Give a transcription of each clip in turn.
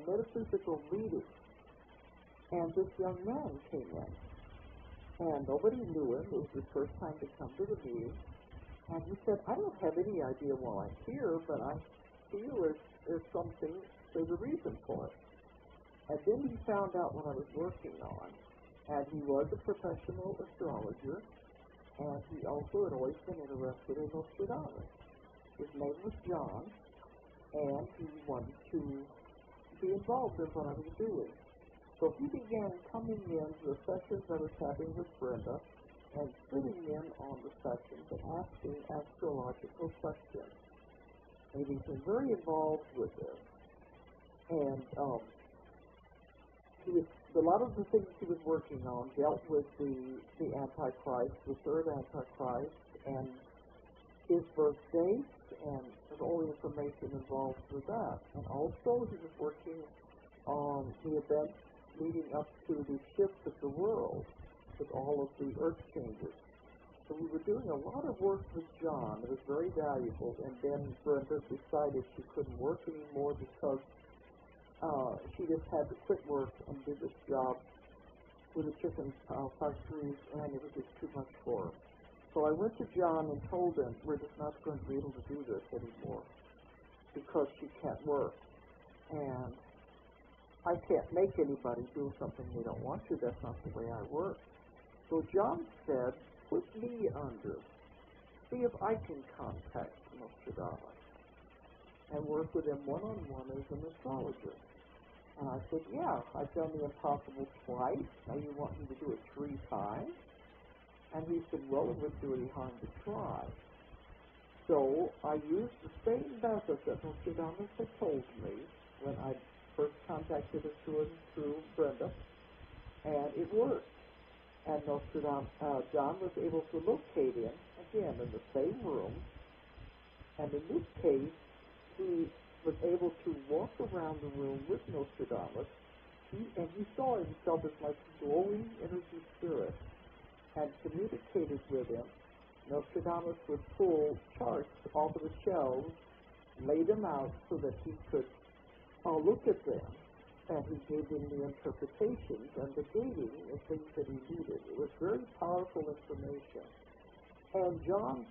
metaphysical meeting, and this young man came in. And nobody knew him. It was his first time to come to the meeting. And he said, I don't have any idea why I'm here, but I feel there's something, there's a reason for it. And then he found out what I was working on. And he was a professional astrologer, and he also had always been interested in Nostradamus. His name was John, and he wanted to be involved in what I was doing. So he began coming in to the sessions I was having with Brenda, and sitting in on the sessions and asking astrological questions. And he became very involved with this. And a lot of the things he was working on dealt with the Antichrist, the third Antichrist, and his birth date, and all the information involved with that. And also he was working on the events leading up to the shift of the world, with all of the earth changes. So we were doing a lot of work with John. It was very valuable. And then Brenda decided she couldn't work anymore because she just had to quit work and do this job with the chicken factories, and it was just too much for her. So I went to John and told him, we're just not going to be able to do this anymore because she can't work. And I can't make anybody do something they don't want to. That's not the way I work. So John said, put me under. See if I can contact Nostradamus and work with him one-on-one as an astrologer. And I said, yeah, I've done the impossible twice. Now you want me to do it 3 times? And he said, well, it wouldn't do any harm to try. So I used the same method that Nostradamus had told me when I first contacted him through Brenda, and it worked. And John was able to locate him, again, in the same room. And in this case, he was able to walk around the room with Nostradamus, and he saw himself as like a glowing energy spirit, and communicated with him. Nostradamus would pull charts off of the shelves, lay them out so that he could look at them, and he gave him the interpretations and the dating and things that he needed. It was very powerful information. And John's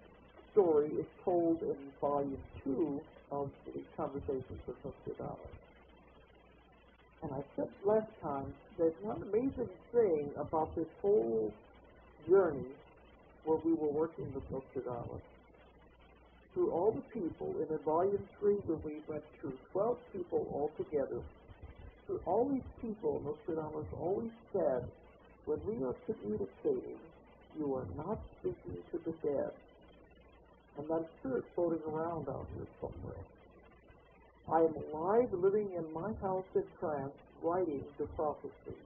story is told in volume 2 of the Conversations with Nostradamus. And I said last time, there's one amazing thing about this whole journey where we were working with Nostradamus. Through all the people, and in volume 3 when we went through 12 people altogether, through all these people, Nostradamus always said, when we are communicating, you are not speaking to the dead. And that spirit floating around out here somewhere. I am alive, living in my house in France, writing the prophecy.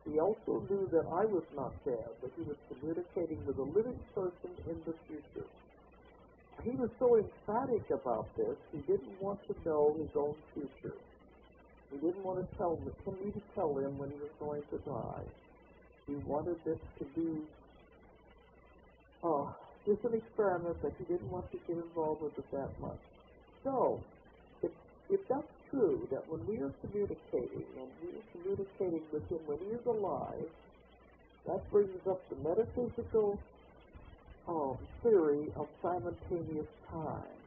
He also knew that I was not dead, that he was communicating with a living person in the future. He was so emphatic about this, he didn't want to know his own future. He didn't want to tell me to tell him when he was going to die. He wanted this to be just an experiment that he didn't want to get involved with it that much. So, if that's true, that when we are communicating, and we are communicating with him when he is alive, that brings up the metaphysical theory of simultaneous time,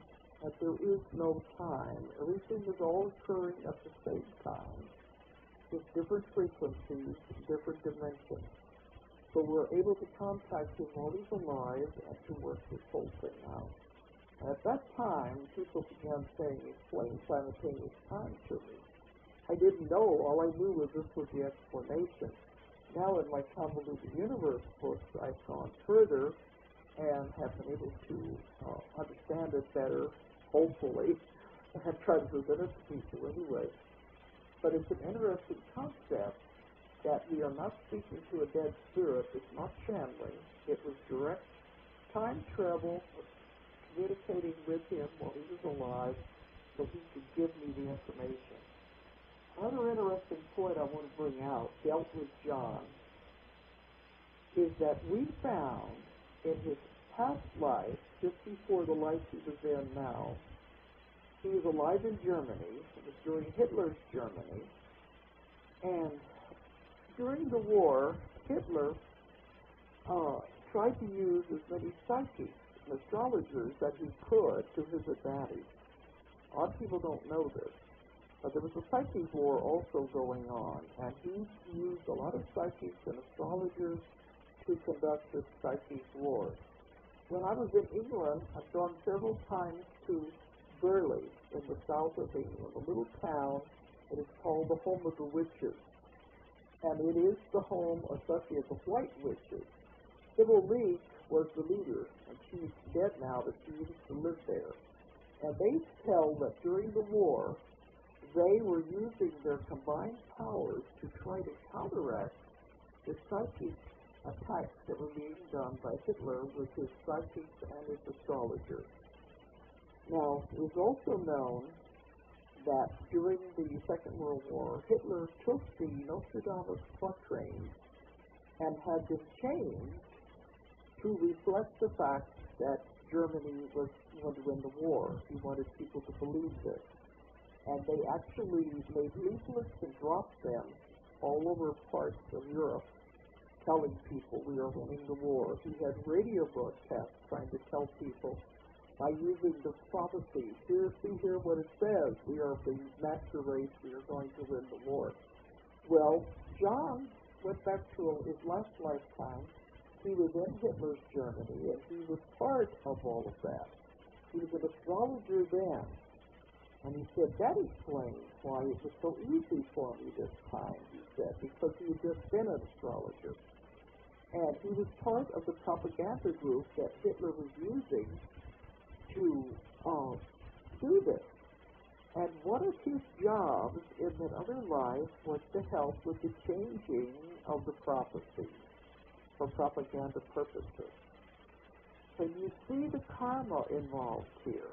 that there is no time. Everything is all occurring at the same time, with different frequencies, different dimensions. So we're able to contact him while he's alive and to work this whole thing out. And at that time, people began saying, explain simultaneous time to me. I didn't know. All I knew was this was the explanation. Now in my Convoluted Universe books, I've gone further and have been able to understand it better, hopefully, and have tried to present it to people anyway. But it's an interesting concept that we are not speaking to a dead spirit. It's not channeling. It was direct time travel, communicating with him while he was alive so he could give me the information. Another interesting point I want to bring out, dealt with John, is that we found in his past life, just before the life he was in now, He was alive in Germany. It was during Hitler's Germany. And during the war, Hitler tried to use as many psychics and astrologers that he could to his advantage. A lot of people don't know this, but there was a psychic war also going on, and he used a lot of psychics and astrologers to conduct this psychic war. When I was in England, I've gone several times to Burley in the south of England, a little town. It is called the home of the witches, and it is the home of especially of the white witches. Sybil Leek was the leader, and she's dead now, but she used to live there. And they tell that during the war, they were using their combined powers to try to counteract the psychic attacks that were being done by Hitler with his psychics and his astrologers. Now, it is also known that during the Second World War, Hitler took the Nostradamus quatrains and had them changed to reflect the fact that Germany was going to win the war. He wanted people to believe this. And they actually made leaflets and dropped them all over parts of Europe, telling people we are winning the war. He had radio broadcasts trying to tell people by using the prophecies. See here what it says. We are the master race. We are going to win the war. Well, John went back to his last lifetime. He was in Hitler's Germany, and he was part of all of that. He was an astrologer then. And he said, that explains why it was so easy for me this time, he said, because he had just been an astrologer. And he was part of the propaganda group that Hitler was using to do this. And one of his jobs in that other life was to help with the changing of the prophecies for propaganda purposes. So you see the karma involved here.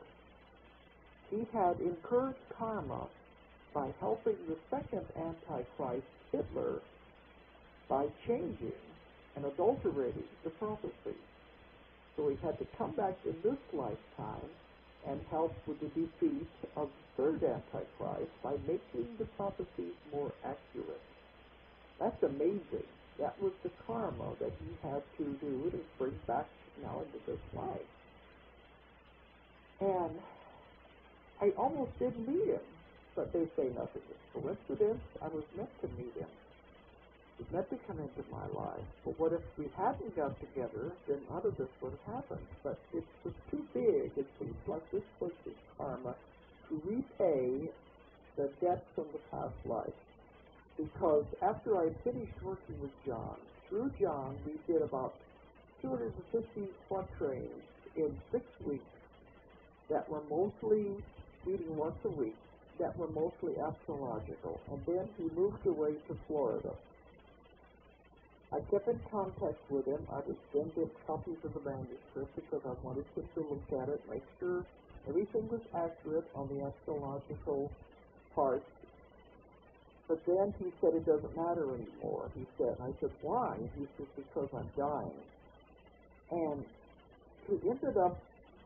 He had incurred karma by helping the second Antichrist, Hitler, by changing and adulterating the prophecy. So he had to come back in this lifetime and help with the defeat of the third Antichrist by making the prophecies more accurate. That's amazing. That was the karma that he had to do to bring back now into this life. And I almost didn't meet him, but they say nothing is coincidence. I was meant to meet him. He was meant to come into my life. But what if we hadn't got together, then none of this would have happened. But it was too big. It seems like this was his karma to repay the debts from the past life. Because after I finished working with John, through John, we did about 250 quatrains in 6 weeks that were mostly meeting once a week, that were mostly astrological. And then he moved away to Florida. I kept in contact with him. I would send him copies of the manuscript because I wanted him to look at it, make sure everything was accurate on the astrological part. But then he said it doesn't matter anymore. He said, I said, why? He said, because I'm dying. And he ended up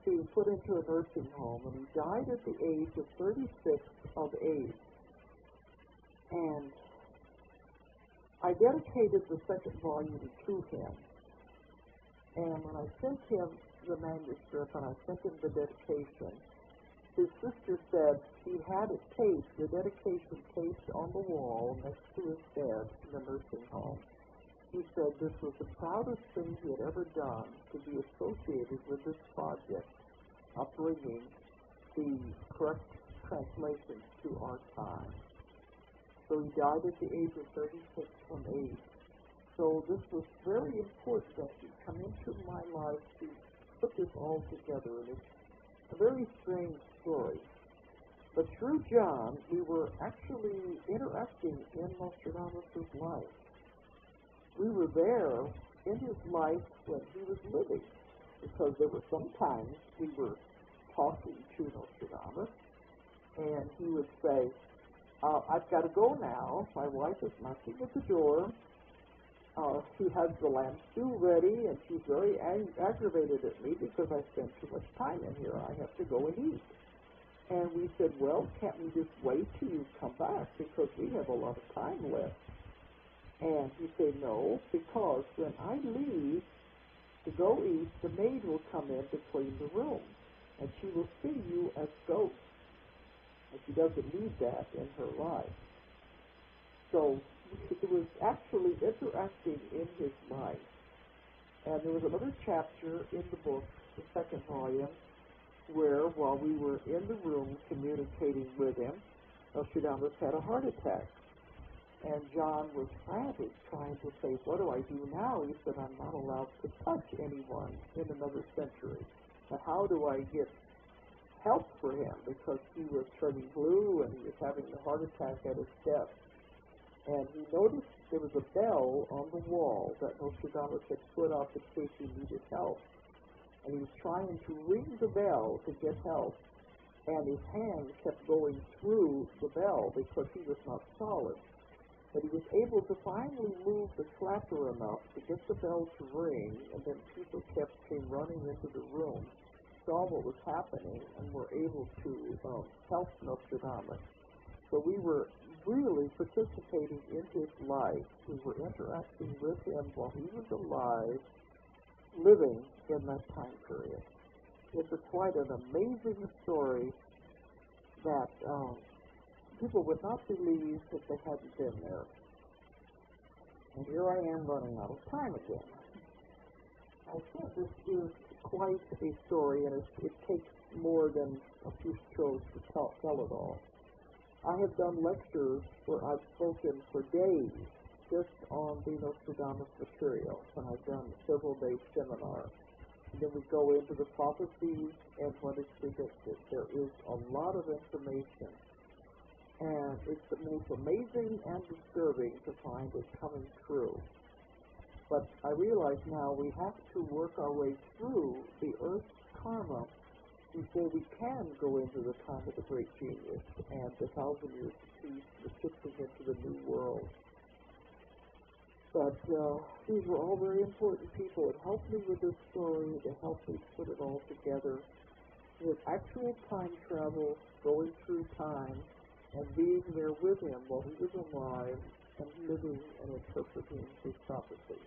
being put into a nursing home, and he died at the age of 36 of age. And I dedicated the second volume to him. And when I sent him the manuscript and I sent him the dedication, his sister said he had it taped, the dedication taped on the wall next to his bed in the nursing home. He said this was the proudest thing he had ever done to be associated with this project of bringing the correct translations to our time. So he died at the age of 36 from age. So this was very important that he come into my life to put this all together. And it's a very strange story. But through John, we were actually interacting in Nostradamus' life. We were there in his life when he was living, because there were sometimes we were talking to Nostradamus, and he would say, I've got to go now. My wife is knocking at the door. She has the lamb stew ready, and she's very aggravated at me because I spend too much time in here. I have to go and eat. And we said, well, can't we just wait till you come back because we have a lot of time left? And he said, no, because when I leave to go eat, the maid will come in to clean the room, and she will see you as ghosts. And she doesn't need that in her life. So it was actually interacting in his mind. And there was another chapter in the book, the second volume, where while we were in the room communicating with him, Nostradamus had a heart attack. And John was frantic, trying to say, what do I do now? He said, I'm not allowed to touch anyone in another century. But how do I get help for him? Because he was turning blue and he was having a heart attack at his desk. And he noticed there was a bell on the wall that Nostradamus had put up in case he needed help. And he was trying to ring the bell to get help. And his hand kept going through the bell because he was not solid. But he was able to finally move the clapper enough to get the bell to ring, and then people came running into the room, saw what was happening, and were able to help Nostradamus. So we were really participating in his life. We were interacting with him while he was alive, living in that time period. It's quite an amazing story that people would not believe if they hadn't been there. And here I am running out of time again. I said this is quite a story, and it takes more than a few strokes to tell it all. I have done lectures where I've spoken for days just on the Nostradamus material, and I've done several-day seminars. And then we go into the prophecies and what is predicted. There is a lot of information. And it's the most amazing and disturbing to find it coming true. But I realize now we have to work our way through the Earth's karma before we can go into the time of the great genius and the 1,000 years of peace, the shifting into the new world. But these were all very important people. It helped me with this story. It helped me put it all together. With actual time travel, going through time, and being there with him while he was alive and living and interpreting his prophecy.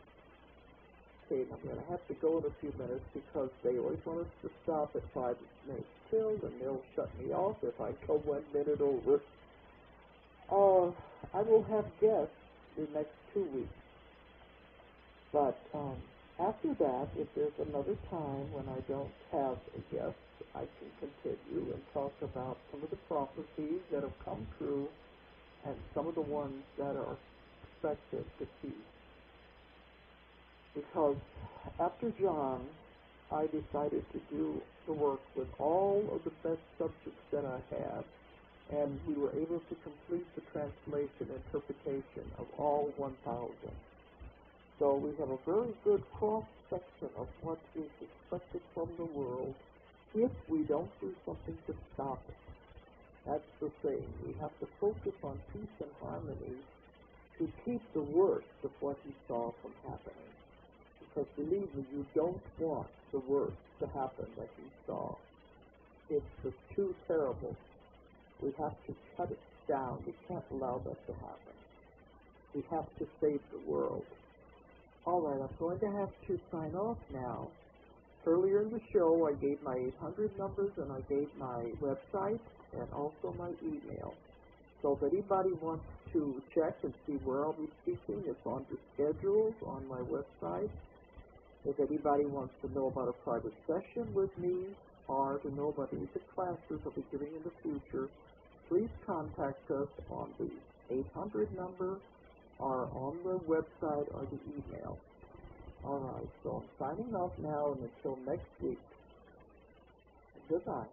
Okay, I'm going to have to go in a few minutes because they always want us to stop at 5 minutes till, and they'll shut me off if I go 1 minute over. I will have guests the next 2 weeks. But after that, if there's another time when I don't have a guest, I can continue and talk about some of the prophecies that have come true and some of the ones that are expected to see. Because after John, I decided to do the work with all of the best subjects that I had, and we were able to complete the translation and interpretation of all 1,000. So we have a very good cross-section of what is expected from the world if we don't do something to stop it. That's the thing. We have to focus on peace and harmony to keep the worst of what he saw from happening. Because believe me, you don't want the worst to happen that he saw. It's just too terrible. We have to cut it down. We can't allow that to happen. We have to save the world. All right, I'm going to have to sign off now. Earlier in the show, I gave my 800 numbers, and I gave my website and also my email. So if anybody wants to check and see where I'll be speaking, it's on the schedules on my website. If anybody wants to know about a private session with me or to know about any of the classes I'll be giving in the future, please contact us on the 800 number or on the website or the email. All right, so I'm signing off now, and until next week, goodbye.